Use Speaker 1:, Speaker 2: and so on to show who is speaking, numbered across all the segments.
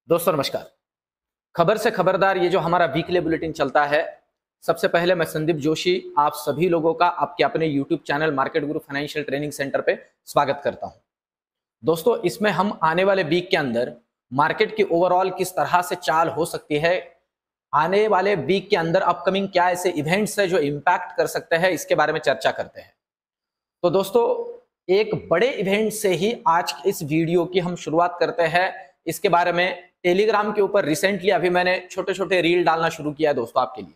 Speaker 1: दोस्तों नमस्कार। खबर से खबरदार ये जो हमारा वीकली बुलेटिन चलता है, सबसे पहले मैं संदीप जोशी आप सभी लोगों का आपके अपने यूट्यूब चैनल मार्केट गुरु फाइनेंशियल ट्रेनिंग सेंटर पे स्वागत करता हूं। दोस्तों इसमें हम आने वाले वीक के अंदर मार्केट की ओवरऑल किस तरह से चाल हो सकती है, आने वाले वीक के अंदर अपकमिंग क्या ऐसे इवेंट्स है जो इम्पैक्ट कर सकते हैं, इसके बारे में चर्चा करते हैं। तो दोस्तों एक बड़े इवेंट से ही आज इस वीडियो की हम शुरुआत करते हैं। इसके बारे में टेलीग्राम के ऊपर रिसेंटली अभी मैंने छोटे छोटे रील डालना शुरू किया है दोस्तों आपके लिए।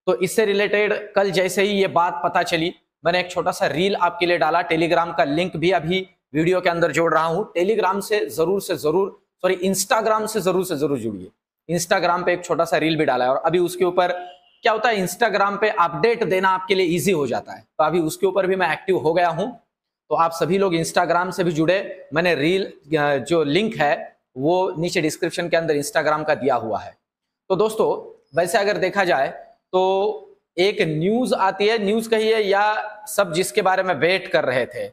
Speaker 1: तो इससे रिलेटेड कल जैसे ही ये बात पता चली, मैंने एक छोटा सा रील आपके लिए डाला। टेलीग्राम का लिंक भी अभी वीडियो के अंदर जोड़ रहा हूं। टेलीग्राम से जरूर सॉरी इंस्टाग्राम से जरूर जुड़िए। इंस्टाग्राम पे एक छोटा सा रील भी डाला है और अभी उसके ऊपर क्या होता है, इंस्टाग्राम पे अपडेट देना आपके लिए इजी हो जाता है, तो अभी उसके ऊपर भी मैं एक्टिव हो गया हूं। तो आप सभी लोग इंस्टाग्राम से भी जुड़े। मैंने रील जो लिंक है वो नीचे डिस्क्रिप्शन के अंदर इंस्टाग्राम का दिया हुआ है। तो दोस्तों वैसे अगर देखा जाए तो एक न्यूज आती है, न्यूज कहिए या सब जिसके बारे में वेट कर रहे थे,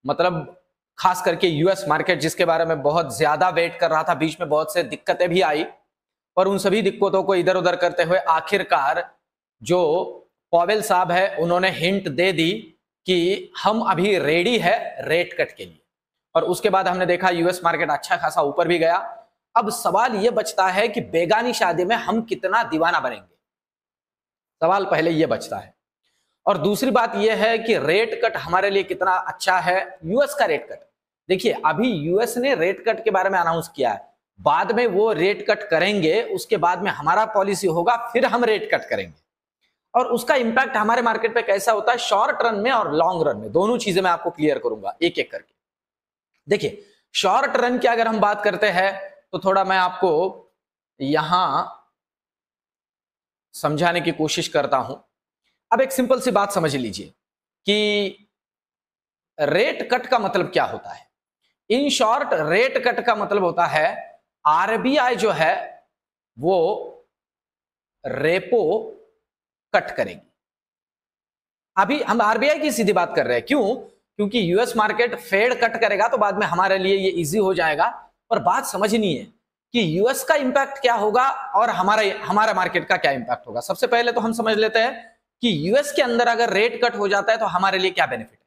Speaker 1: मतलब खास करके यूएस मार्केट जिसके बारे में बहुत ज्यादा वेट कर रहा था। बीच में बहुत से दिक्कतें भी आई और उन सभी दिक्कतों को इधर उधर करते हुए आखिरकार जो पॉवेल साहब है उन्होंने हिंट दे दी कि हम अभी रेडी है रेट कट के लिए। और उसके बाद हमने देखा यूएस मार्केट अच्छा खासा ऊपर भी गया। अब सवाल यह बचता है कि बेगानी शादी में हम कितना दीवाना बनेंगे, सवाल पहले यह बचता है। और दूसरी बात यह है कि रेट कट हमारे लिए कितना अच्छा है। यूएस का रेट कट, देखिए अभी यूएस ने रेट कट के बारे में अनाउंस किया है, बाद में वो रेट कट करेंगे, उसके बाद में हमारा पॉलिसी होगा, फिर हम रेट कट करेंगे। और उसका इंपैक्ट हमारे मार्केट पे कैसा होता है शॉर्ट रन में और लॉन्ग रन में, दोनों चीजें मैं आपको क्लियर करूंगा एक एक करके। देखिए शॉर्ट रन की अगर हम बात करते हैं तो थोड़ा मैं आपको यहां समझाने की कोशिश करता हूं। अब एक सिंपल सी बात समझ लीजिए कि रेट कट का मतलब क्या होता है। इन शॉर्ट रेट कट का मतलब होता है आरबीआई जो है वो रेपो कट करेगी। अभी हम आरबीआई की सीधी बात कर रहे हैं, क्यों? क्योंकि यूएस मार्केट फेड कट करेगा तो बाद में हमारे लिए ये इजी हो जाएगा। पर बात समझनी है कि यूएस का इंपैक्ट क्या होगा और हमारा मार्केट का क्या इंपैक्ट होगा। सबसे पहले तो हम समझ लेते हैं कि यूएस के अंदर अगर रेट कट हो जाता है तो हमारे लिए क्या बेनिफिट है।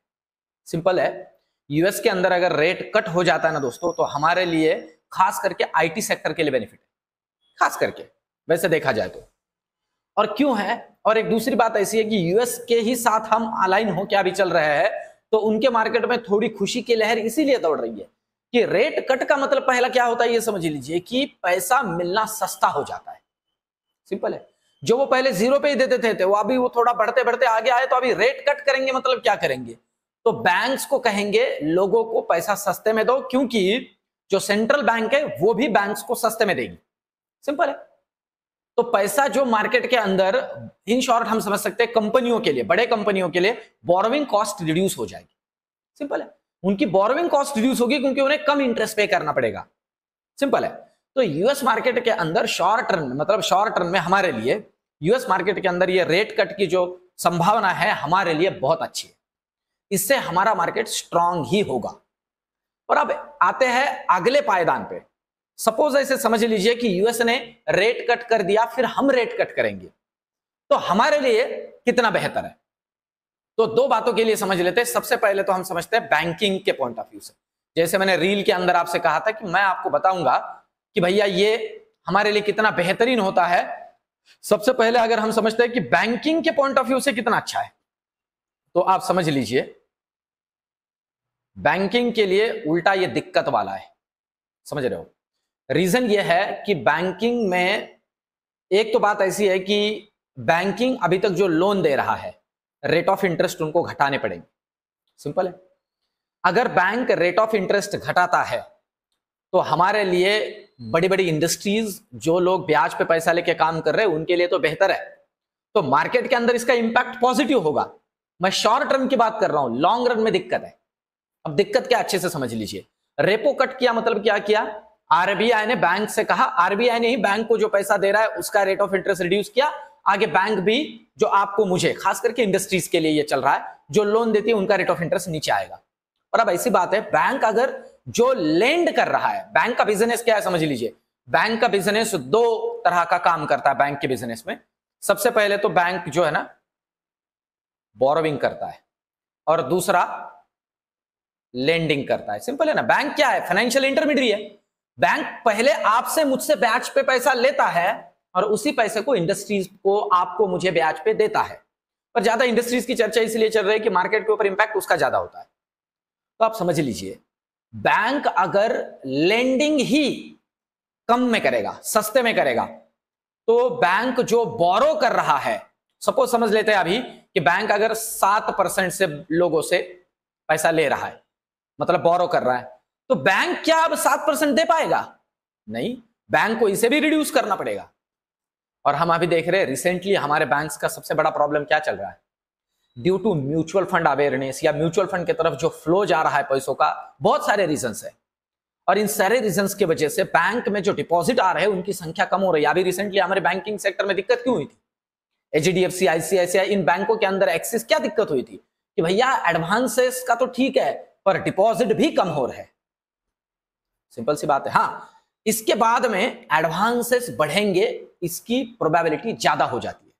Speaker 1: सिंपल है, यूएस के अंदर अगर रेट कट हो जाता है ना दोस्तों, तो हमारे लिए खास करके आईटी सेक्टर के लिए बेनिफिट है, खास करके वैसे देखा जाए तो। और क्यों है, और एक दूसरी बात ऐसी है कि यूएस के ही साथ हम अलाइन हो क्या भी चल रहे हैं, तो उनके मार्केट में थोड़ी खुशी की लहर इसीलिए दौड़ रही है कि रेट कट का मतलब पहला क्या होता है ये समझ लीजिए कि पैसा मिलना सस्ता हो जाता है। सिंपल है, जो वो पहले जीरो पे ही देते थे वो अभी वो थोड़ा बढ़ते बढ़ते आगे आए, तो अभी रेट कट करेंगे मतलब क्या करेंगे, तो बैंक्स को कहेंगे लोगों को पैसा सस्ते में दो, क्योंकि जो सेंट्रल बैंक है वो भी बैंक्स को सस्ते में देगी। सिंपल है। तो पैसा जो मार्केट के अंदर, इन शॉर्ट हम समझ सकते हैं कंपनियों के लिए, बड़े कंपनियों के लिए बोरोविंग कॉस्ट रिड्यूस हो जाएगी। सिंपल है, उनकी बोरोविंग कॉस्ट रिड्यूस होगी क्योंकि उन्हें कम इंटरेस्ट पे करना पड़ेगा। सिंपल है। तो यूएस मार्केट के अंदर शॉर्ट रन मतलब शॉर्ट रन में हमारे लिए यूएस मार्केट के अंदर ये रेट कट की जो संभावना है हमारे लिए बहुत अच्छी है। इससे हमारा मार्केट स्ट्रांग ही होगा। और अब आते हैं अगले पायदान पे। सपोज ऐसे समझ लीजिए कि यूएस ने रेट कट कर दिया, फिर हम रेट कट करेंगे, तो हमारे लिए कितना बेहतर है। तो दो बातों के लिए समझ लेते हैं। सबसे पहले तो हम समझते हैं बैंकिंग के पॉइंट ऑफ व्यू से। जैसे मैंने रील के अंदर आपसे कहा था कि मैं आपको बताऊंगा कि भैया ये हमारे लिए कितना बेहतरीन होता है। सबसे पहले अगर हम समझते हैं कि बैंकिंग के पॉइंट ऑफ व्यू से कितना अच्छा है, तो आप समझ लीजिए बैंकिंग के लिए उल्टा ये दिक्कत वाला है। समझ रहे हो? रीजन ये है कि बैंकिंग में एक तो बात ऐसी है कि बैंकिंग अभी तक जो लोन दे रहा है रेट ऑफ इंटरेस्ट उनको घटाने पड़ेंगे। सिंपल है, अगर बैंक रेट ऑफ इंटरेस्ट घटाता है तो हमारे लिए बड़ी बड़ी इंडस्ट्रीज, जो लोग ब्याज पे पैसा लेके काम कर रहे हैं, उनके लिए तो बेहतर है। तो मार्केट के अंदर इसका इंपैक्ट पॉजिटिव होगा। मैं शॉर्ट रन की बात कर रहा हूं, लॉन्ग रन में दिक्कत है। अब दिक्कत क्या, अच्छे से समझ लीजिए। रेपो कट किया मतलब क्या किया, आरबीआई ने बैंक से कहा, आरबीआई ने ही बैंक को जो पैसा दे रहा है उसका रेट ऑफ इंटरेस्ट रिड्यूस किया। आगे बैंक भी जो आपको मुझे खास करके इंडस्ट्रीज के लिए ये चल रहा है, जो लोन देती है उनका रेट ऑफ इंटरेस्ट नीचे आएगा। और अब ऐसी बात है, बैंक अगर जो लेंड कर रहा है, बैंक का बिजनेस क्या है समझ लीजिए, बैंक का बिजनेस दो तरह का काम करता है। बैंक के बिजनेस में सबसे पहले तो बैंक जो है ना बोरोविंग करता है और दूसरा लेंडिंग करता है। सिंपल है ना। बैंक क्या है? फाइनेंशियल इंटरमीडिएट है। बैंक पहले आपसे मुझसे ब्याज पे पैसा लेता है और उसी पैसे को इंडस्ट्रीज को, आपको, मुझे ब्याज पे देता है। पर ज्यादा इंडस्ट्रीज की चर्चा इसलिए चल रही है कि मार्केट के ऊपर इंपैक्ट उसका ज्यादा होता है। तो आप समझ लीजिए, बैंक अगर लेंडिंग ही कम में करेगा, सस्ते में करेगा, तो बैंक जो बोरो कर रहा है, सपोज समझ लेते हैं अभी कि बैंक अगर 7% से लोगों से पैसा ले रहा है, मतलब बोरो कर रहा है, तो बैंक क्या अब 7% दे पाएगा? नहीं, बैंक को इसे भी रिड्यूस करना पड़ेगा। और हम अभी देख रहे हैं रिसेंटली हमारे बैंक्स का सबसे बड़ा प्रॉब्लम क्या चल रहा है? Due to mutual fund awareness या म्यूचुअल फंड की तरफ जो फ्लो जा रहा है पैसों का, बहुत सारे रीजंस है और इन सारे रीजंस की वजह से बैंक में जो डिपॉजिट आ रहे हैं उनकी संख्या कम हो रही है। अभी रिसेंटली हमारे बैंकिंग सेक्टर में दिक्कत क्यों हुई थी? एचडीएफसी, आईसीआईसीआई, इन बैंकों के अंदर एक्सिस क्या दिक्कत हुई थी कि भैया एडवांसेस का तो ठीक है पर डिपॉजिट भी कम हो रहे हैं। सिंपल सी बात है। हाँ, इसके बाद में एडवांसेस बढ़ेंगे, इसकी प्रोबेबिलिटी ज्यादा हो जाती है,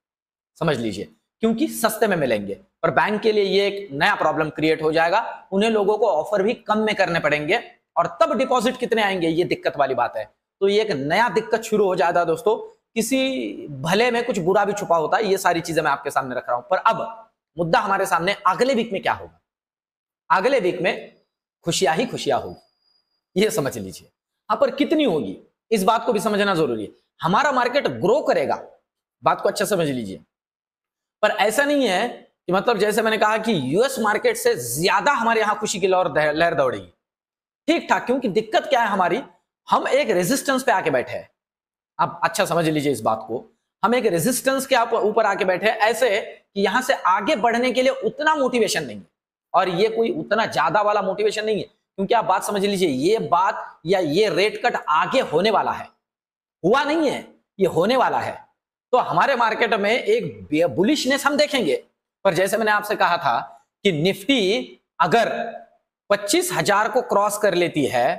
Speaker 1: समझ लीजिए, क्योंकि सस्ते में मिलेंगे। और बैंक के लिए ये एक नया प्रॉब्लम क्रिएट हो जाएगा, उन्हें लोगों को ऑफर भी कम में करने पड़ेंगे और तब डिपॉजिट कितने आएंगे, ये दिक्कत वाली बात है। तो ये एक नया दिक्कत शुरू हो जाता है दोस्तों। किसी भले में कुछ बुरा भी छुपा होता है। ये सारी चीजें मैं आपके सामने रख रहा हूं। पर अब मुद्दा हमारे सामने, अगले वीक में क्या होगा? अगले वीक में खुशियां ही खुशियां होगी, ये समझ लीजिए। हाँ, पर कितनी होगी इस बात को भी समझना जरूरी है। हमारा मार्केट ग्रो करेगा, बात को अच्छा समझ लीजिए। पर ऐसा नहीं है कि मतलब जैसे मैंने कहा कि यूएस मार्केट से ज्यादा हमारे यहां खुशी की लहर दौड़ेगी। ठीक ठाक, क्योंकि दिक्कत क्या है हमारी, हम एक रेजिस्टेंस पे आके बैठे हैं। आप अच्छा समझ लीजिए इस बात को, हम एक रेजिस्टेंस के ऊपर आके बैठे हैं, ऐसे कि यहां से आगे बढ़ने के लिए उतना मोटिवेशन नहीं है और ये कोई उतना ज्यादा वाला मोटिवेशन नहीं है। क्योंकि आप बात समझ लीजिए, ये बात या ये रेट कट आगे होने वाला है, हुआ नहीं है, ये होने वाला है। तो हमारे मार्केट में एक बुलिशनेस हम देखेंगे। पर जैसे मैंने आपसे कहा था कि निफ्टी अगर 25,000 को क्रॉस कर लेती है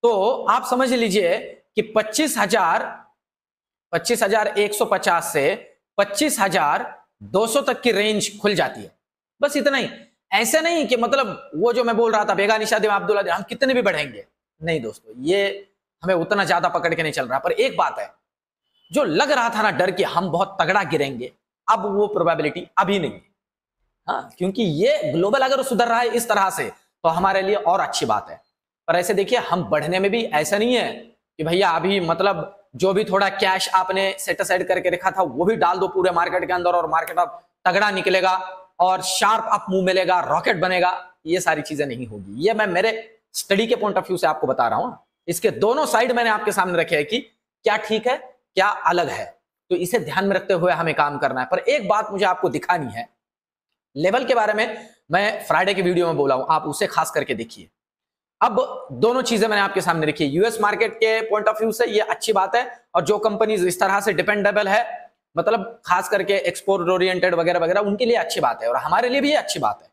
Speaker 1: तो आप समझ लीजिए कि 25,150 से 25,200 तक की रेंज खुल जाती है। बस इतना ही। ऐसे नहीं कि मतलब वो जो मैं बोल रहा था बेगा निशाद अब्दुल्ला, हम कितने भी बढ़ेंगे, नहीं दोस्तों, ये हमें उतना ज्यादा पकड़ के नहीं चल रहा। पर एक बात है, जो लग रहा था ना डर कि हम बहुत तगड़ा गिरेंगे, अब वो प्रोबेबिलिटी अभी नहीं है। हाँ, क्योंकि ये ग्लोबल अगर सुधर रहा है इस तरह से तो हमारे लिए और अच्छी बात है। पर ऐसे देखिए, हम बढ़ने में भी ऐसा नहीं है कि भैया अभी मतलब जो भी थोड़ा कैश आपने सेट असाइड करके रखा था वो भी डाल दो पूरे मार्केट के अंदर और मार्केट अब तगड़ा निकलेगा और शार्प अप मूव मिलेगा, रॉकेट बनेगा। ये सारी चीजें नहीं होगी। ये मैं मेरे स्टडी के पॉइंट ऑफ व्यू से आपको बता रहा हूं। इसके दोनों साइड मैंने आपके सामने रखे हैं कि क्या ठीक है क्या अलग है, तो इसे ध्यान में रखते हुए हमें काम करना है। पर एक बात मुझे आपको दिखानी है, लेवल के बारे में मैं फ्राइडे की वीडियो में बोला हूं, आप उसे खास करके देखिए। अब दोनों चीजें मैंने आपके सामने रखी है। यूएस मार्केट के पॉइंट ऑफ व्यू से ये अच्छी बात है और जो कंपनीज इस तरह से डिपेंडेबल है, मतलब खास करके एक्सपोर्ट ओरिएंटेड वगैरह वगैरह, उनके लिए अच्छी बात है और हमारे लिए भी ये अच्छी बात है।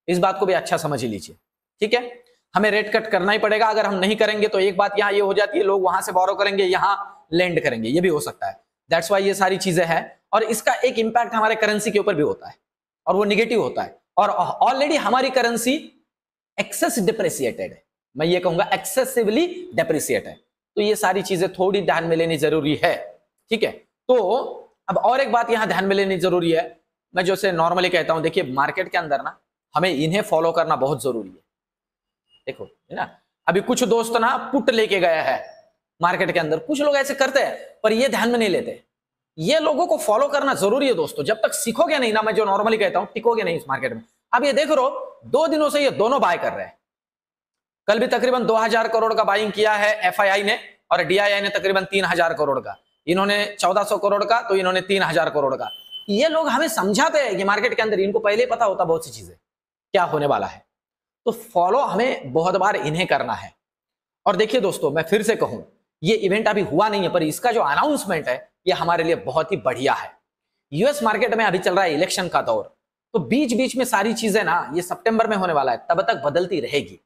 Speaker 1: इस बात को भी अच्छा समझ ही लीजिए, ठीक है। हमें रेट कट करना ही पड़ेगा। अगर हम नहीं करेंगे तो एक बात यहां ये हो जाती है, लोग वहां से बोरो करेंगे, यहां लैंड करेंगे, ये भी हो सकता है। दैट्स वाई ये सारी चीजें हैं और इसका एक इंपैक्ट हमारे करेंसी के ऊपर भी होता है और वो निगेटिव होता है। और ऑलरेडी हमारी करेंसी एक्सेस डिप्रिसिएटेड है, मैं ये कहूंगा एक्सेसिवली डिप्रिसिएट है। तो ये सारी चीजें थोड़ी ध्यान में लेनी जरूरी है, ठीक है। तो अब और एक बात यहां ध्यान में लेनी जरूरी है, मैं जैसे नॉर्मली कहता हूं, देखिए मार्केट के अंदर ना हमें इन्हें फॉलो करना बहुत जरूरी है। देखो है ना, अभी कुछ दोस्त ना पुट लेके गया है मार्केट के अंदर, कुछ लोग ऐसे करते हैं पर ये ध्यान में नहीं लेते। ये लोगों को फॉलो करना जरूरी है दोस्तों। जब तक सीखोगे नहीं ना, मैं जो नॉर्मली कहता हूं, टिकोगे नहीं इस मार्केट में। अब ये देख रो 2 दिनों से ये दोनों बाय कर रहे हैं। कल भी तकरीबन 2000 करोड़ का बाइंग किया है एफआईआई ने और डीआईआई ने तकरीबन 3000 करोड़ का। इन्होंने 1400 करोड़ का तो इन्होंने 3000 करोड़ का। ये लोग हमें समझाते हैं कि मार्केट के अंदर इनको पहले पता होता बहुत सी चीजें क्या होने वाला है, तो फॉलो हमें बहुत बार इन्हें करना है। और देखिए दोस्तों, मैं फिर से कहूं, ये इवेंट अभी हुआ नहीं है पर इसका जो अनाउंसमेंट है ये हमारे लिए बहुत ही बढ़िया है। यूएस मार्केट में अभी चल रहा है इलेक्शन का दौर, तो बीच बीच में सारी चीजें ना, ये सितंबर में होने वाला है, तब तक बदलती रहेगी।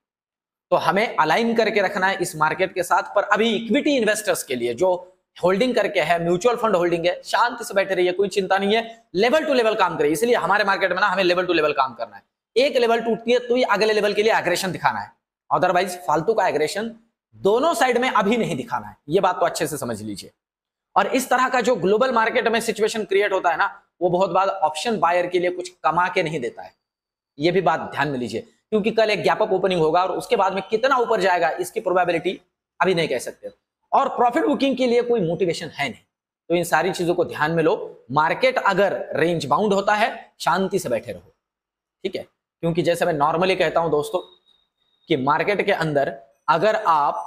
Speaker 1: तो हमें अलाइन करके रखना है इस मार्केट के साथ। पर अभी इक्विटी इन्वेस्टर्स के लिए जो होल्डिंग करके है, म्यूचुअल फंड होल्डिंग है, शांति से बैठे रहिए, कोई चिंता नहीं है, लेवल टू लेवल काम करिए। इसलिए हमारे मार्केट में ना हमें लेवल टू लेवल काम करना है। एक लेवल टूटती है तो ये अगले लेवल के लिए एग्रेशन दिखाना है, अदरवाइज फालतू का एग्रेशन दोनों साइड में अभी नहीं दिखाना है। ये बात तो अच्छे से समझ लीजिए। और इस तरह का जो ग्लोबल मार्केट में सिचुएशन क्रिएट होता है ना, वो बहुत बार ऑप्शन बायर के लिए कुछ कमा के नहीं देता है। ये भी बात ध्यान में लीजिए, क्योंकि कल एक गैप अप ओपनिंग होगा और उसके बाद में कितना ऊपर जाएगा इसकी प्रोबेबिलिटी अभी नहीं कह सकते, और प्रॉफिट बुकिंग के लिए कोई मोटिवेशन है नहीं। तो इन सारी चीजों को ध्यान में लो। मार्केट अगर रेंज बाउंड होता है, शांति से बैठे रहो, ठीक है। क्योंकि जैसे मैं नॉर्मली कहता हूं दोस्तों कि मार्केट के अंदर अगर आप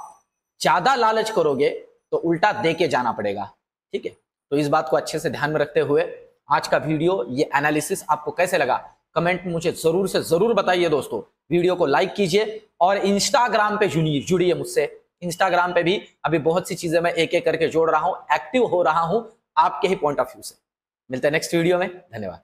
Speaker 1: ज्यादा लालच करोगे तो उल्टा दे के जाना पड़ेगा, ठीक है। तो इस बात को अच्छे से ध्यान में रखते हुए आज का वीडियो, ये एनालिसिस आपको कैसे लगा कमेंट में मुझे जरूर से जरूर बताइए दोस्तों। वीडियो को लाइक कीजिए और इंस्टाग्राम पे जुड़िए मुझसे। इंस्टाग्राम पे भी अभी बहुत सी चीजें मैं एक एक करके जोड़ रहा हूं, एक्टिव हो रहा हूं आपके ही पॉइंट ऑफ व्यू से। मिलते हैं नेक्स्ट वीडियो में, धन्यवाद।